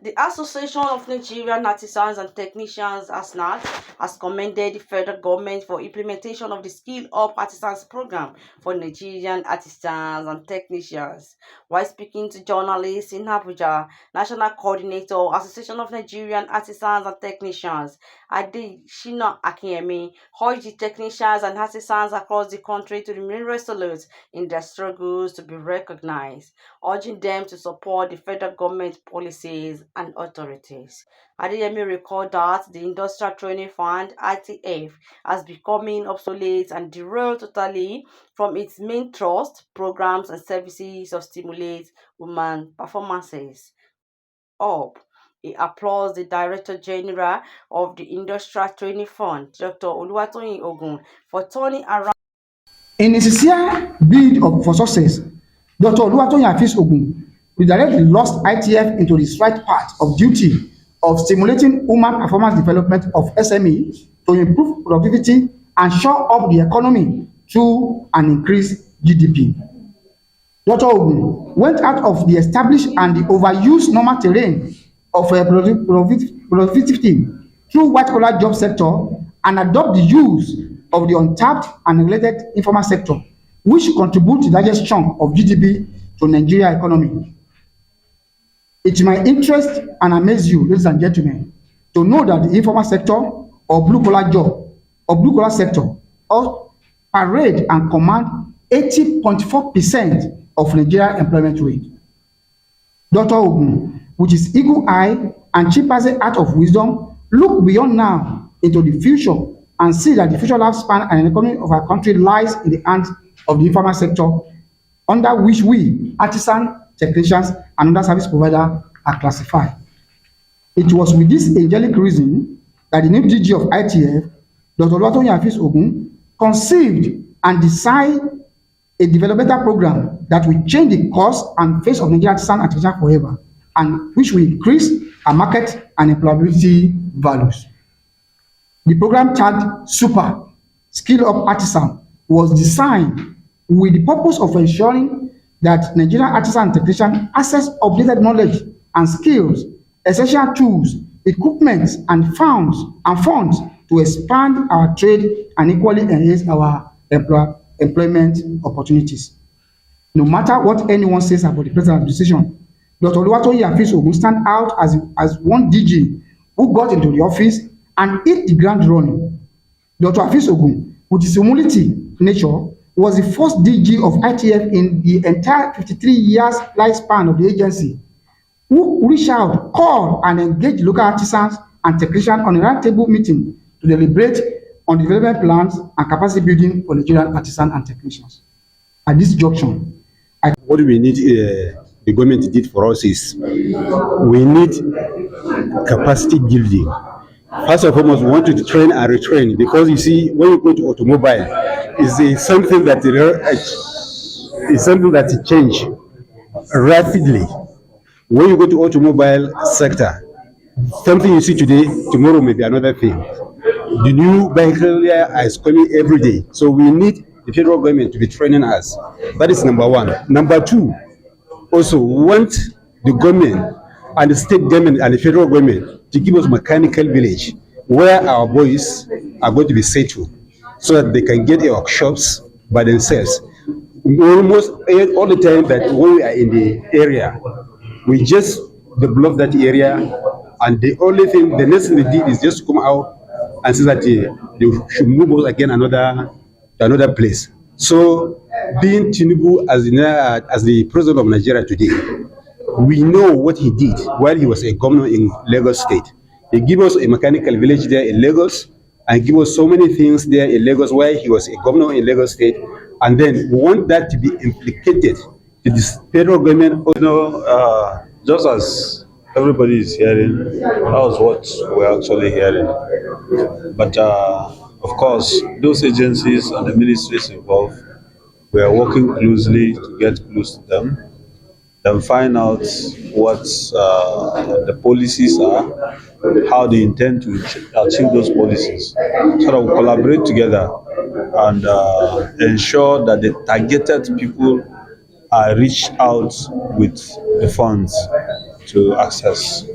The Association of Nigerian Artisans and Technicians (ASNAT) has commended the federal government for implementation of the Skill Up Artisans program for Nigerian artisans and technicians. While speaking to journalists in Abuja, National Coordinator, Association of Nigerian Artisans and Technicians, Adeshina Akinyemi, urged the technicians and artisans across the country to remain resolute in their struggles to be recognized, urging them to support the federal government policies and authorities. Adeyemi recalled that the Industrial Training Fund (ITF) has becoming obsolete and derailed totally from its main thrust, programs and services of stimulate women performances. Up. He applauds the Director General of the Industrial Training Fund, Dr. Oluwatoyin Ogun, for turning around. In a sincere bid for success, Dr. Oluwatoyin Afis Ogun redirect the lost ITF into the right path of duty of stimulating human performance development of SME to improve productivity and shore up the economy through an increased GDP. Dr. Ogun went out of the established and the overused normal terrain of productivity through white-collar job sector and adopt the use of the untapped and neglected informal sector, which contribute the largest chunk of GDP to Nigeria economy. It might interest and amaze you, ladies and gentlemen, to know that the informal sector or blue-collar job or blue-collar sector all parade and command 80.4% of Nigeria employment rate. Dr. Ogun, with his eagle eye and chimpanzee heart of wisdom, look beyond now into the future and see that the future lifespan and economy of our country lies in the hands of the informal sector, under which we, artisans, technicians, and other service providers are classified. It was with this angelic reason that the new DG of ITF, Dr. Oluwatoyin Afis Ogun, conceived and designed a developmental program that will change the course and face of Nigerian artisans and technicians forever, and which will increase our market and employability values. The program tagged SUPA, Skill Up Artisan, was designed with the purpose of ensuring that Nigerian artisans and technicians access updated knowledge and skills, essential tools, equipment, and funds to expand our trade and equally enhance our employment opportunities. No matter what anyone says about the present decision, Dr. Oluwatoyin Afis Ogun stand out as one DG who got into the office and hit the ground running. Dr. Afis Ogun, with his humility nature, was the first DG of ITF in the entire 53 years lifespan of the agency, who reached out, called, and engaged local artisans and technicians on a roundtable meeting to deliberate on development plans and capacity building for Nigerian artisans and technicians. At this junction, what we need the government did for us is we need capacity building. First and foremost, we want to train and retrain, because you see, when you go to automobile, it's something that change rapidly. When you go to automobile sector, something you see today, tomorrow may be another thing. The new vehicle is coming every day, so we need the federal government to be training us. That is number one. Number two, also we want the government and the state government and the federal government to give us mechanical village where our boys are going to be settled, so that they can get workshops by themselves. Almost all the time that when we are in the area, we just develop that area, and the next thing they did is just come out and say that they should move us again to another place. So, being Tinubu as the president of Nigeria today, we know what he did while he was a governor in Lagos State. He gave us a mechanical village there in Lagos, and give us so many things there in Lagos while he was a governor in Lagos State. And then we want that to be implicated to the federal government. Just as everybody is hearing, that was what we're actually hearing. But of course, those agencies and the ministries involved, we are working closely to get close to them, then find out what the policies are, how they intend to achieve those policies, so that we collaborate together and ensure that the targeted people are reached out with the funds to access.